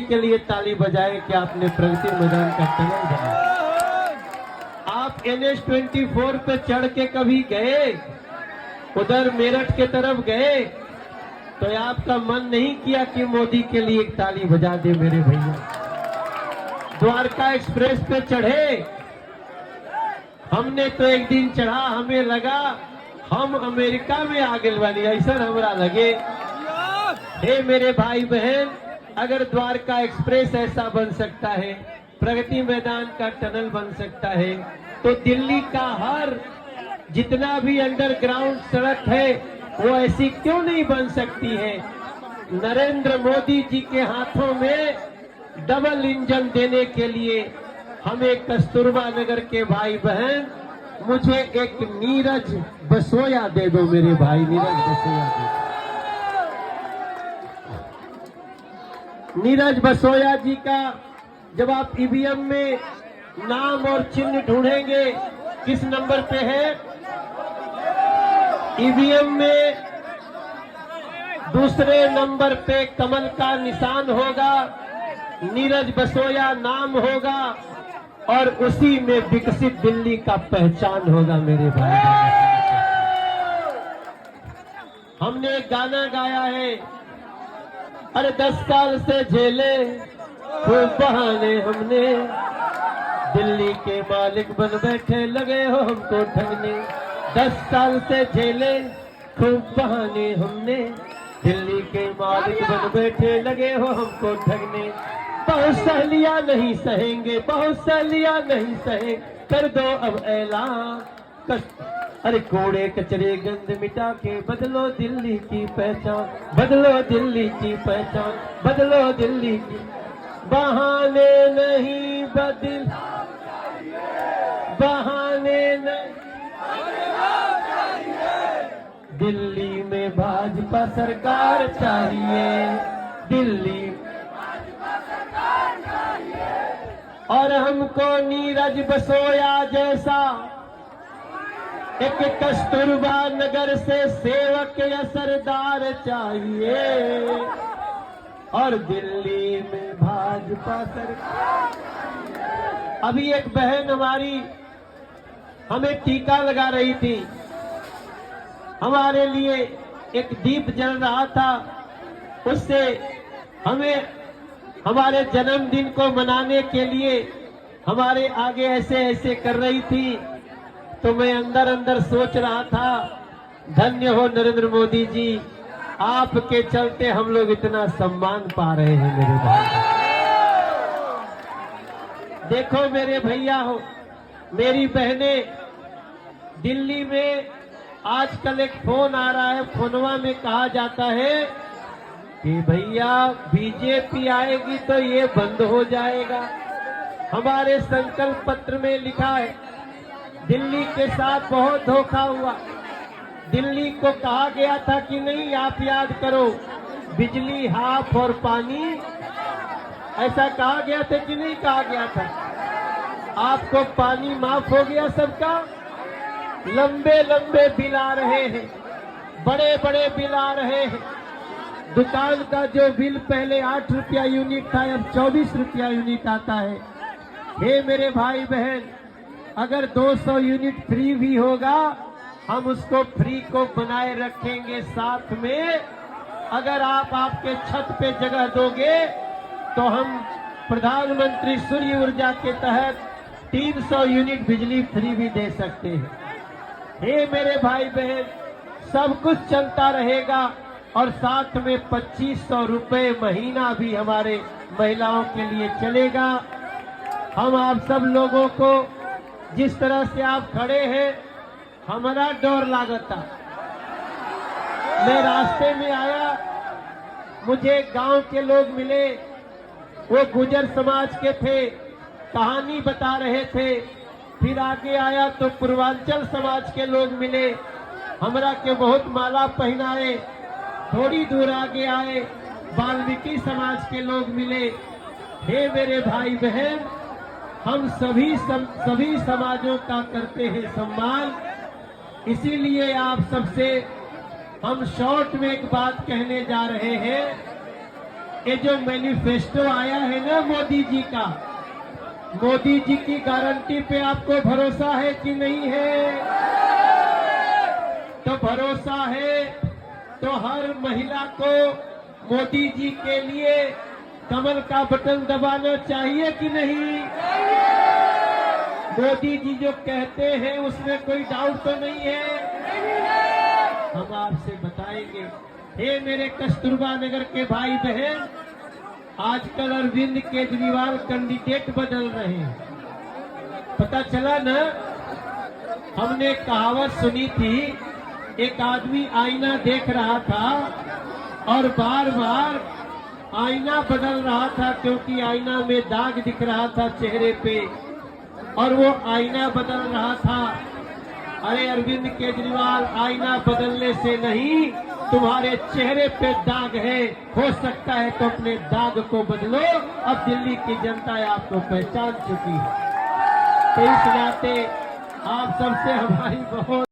के लिए ताली बजाए कि आपने प्रगति मैदान का टनल बनाया। आप NH-24 पे चढ़ के कभी गए, उधर मेरठ के तरफ गए, तो आपका मन नहीं किया कि मोदी के लिए एक ताली बजा दे मेरे भैया। द्वारका एक्सप्रेस पे चढ़े, हमने तो एक दिन चढ़ा, हमें लगा हम अमेरिका में आ गए बानी, ऐसा हमरा लगे। हे मेरे भाई बहन, अगर द्वारका एक्सप्रेस ऐसा बन सकता है, प्रगति मैदान का टनल बन सकता है, तो दिल्ली का हर जितना भी अंडरग्राउंड सड़क है वो ऐसी क्यों नहीं बन सकती है। नरेंद्र मोदी जी के हाथों में डबल इंजन देने के लिए हमें कस्तूरबा नगर के भाई बहन, मुझे एक नीरज बसोया दे दो मेरे भाई, नीरज बसोया दे दो। नीरज बसोया जी का जब आप ईवीएम में नाम और चिन्ह ढूंढेंगे, किस नंबर पे है? ईवीएम में दूसरे नंबर पे कमल का निशान होगा, नीरज बसोया नाम होगा, और उसी में विकसित दिल्ली का पहचान होगा मेरे भाई। हमने एक गाना गाया है, अरे 10 साल से झेले खूब बहाने हमने, दिल्ली के मालिक बन बैठे लगे हो हमको ठगने। 10 साल से झेले खूब बहाने हमने, दिल्ली के मालिक बन बैठे लगे हो हमको ठगने। बहुत सहेलियां नहीं सहेंगे, बहुत सहेलियां नहीं सहे, कर दो अब ऐलान। अरे कूड़े कचरे गंद मिटा के बदलो दिल्ली की पहचान, बदलो दिल्ली की पहचान, बदलो दिल्ली की। बहाने नहीं बदल, बहाने नहीं, दिल्ली में भाजपा सरकार चाहिए, दिल्ली और हमको नीरज बसोया जैसा एक कस्तूरबा नगर से सेवक या सरदार चाहिए, और दिल्ली में भाजपा सरकार। अभी एक बहन हमारी हमें टीका लगा रही थी, हमारे लिए एक दीप जल रहा था, उससे हमें हमारे जन्मदिन को मनाने के लिए हमारे आगे ऐसे ऐसे कर रही थी। तो मैं अंदर अंदर सोच रहा था, धन्य हो नरेंद्र मोदी जी, आपके चलते हम लोग इतना सम्मान पा रहे हैं मेरे भाई। देखो मेरे भैया हो, मेरी बहनें, दिल्ली में आजकल एक फोन आ रहा है, फोनवा में कहा जाता है कि भैया बीजेपी आएगी तो ये बंद हो जाएगा। हमारे संकल्प पत्र में लिखा है, दिल्ली के साथ बहुत धोखा हुआ। दिल्ली को कहा गया था कि नहीं, आप याद करो, बिजली हाफ और पानी, ऐसा कहा गया था कि नहीं कहा गया था? आपको पानी माफ हो गया सबका। लंबे लंबे बिल आ रहे हैं, बड़े बड़े बिल आ रहे हैं। दुकान का जो बिल पहले 8 रुपया यूनिट था, अब 24 रुपया यूनिट आता है। हे मेरे भाई बहन, अगर 200 यूनिट फ्री भी होगा, हम उसको फ्री को बनाए रखेंगे। साथ में अगर आप आपके छत पे जगह दोगे तो हम प्रधानमंत्री सूर्य ऊर्जा के तहत 300 यूनिट बिजली फ्री भी दे सकते हैं। हे मेरे भाई बहन, सब कुछ चलता रहेगा, और साथ में 2500 रुपए महीना भी हमारे महिलाओं के लिए चलेगा। हम आप सब लोगों को, जिस तरह से आप खड़े हैं, हमारा डर लागता। मैं रास्ते में आया, मुझे गांव के लोग मिले, वो गुजर समाज के थे, कहानी बता रहे थे। फिर आगे आया तो पूर्वांचल समाज के लोग मिले, हमरा के बहुत माला पहनाए। थोड़ी दूर आगे आए, वाल्मीकि समाज के लोग मिले। हे मेरे भाई बहन, हम सभी समाजों का करते हैं सम्मान। इसीलिए आप सबसे हम शॉर्ट में एक बात कहने जा रहे हैं ये जो मैनिफेस्टो आया है ना मोदी जी का, मोदी जी की गारंटी पे आपको भरोसा है कि नहीं है? तो भरोसा है तो हर महिला को मोदी जी के लिए कमल का बटन दबाना चाहिए कि नहीं? मोदी जी जो कहते हैं उसमें कोई डाउट तो नहीं है? हम आपसे बताएंगे। हे मेरे कस्तूरबा नगर के भाई बहन, आजकल अरविंद केजरीवाल कैंडिडेट बदल रहे हैं। पता चला ना, हमने कहावत सुनी थी, एक आदमी आईना देख रहा था और बार बार आईना बदल रहा था क्योंकि आईना में दाग दिख रहा था चेहरे पे, और वो आईना बदल रहा था। अरे अरविंद केजरीवाल, आईना बदलने से नहीं, तुम्हारे चेहरे पे दाग है, हो सकता है तो अपने दाग को बदलो। अब दिल्ली की जनता आपको पहचान चुकी है। तो इस नाते आप सबसे हमारी बहुत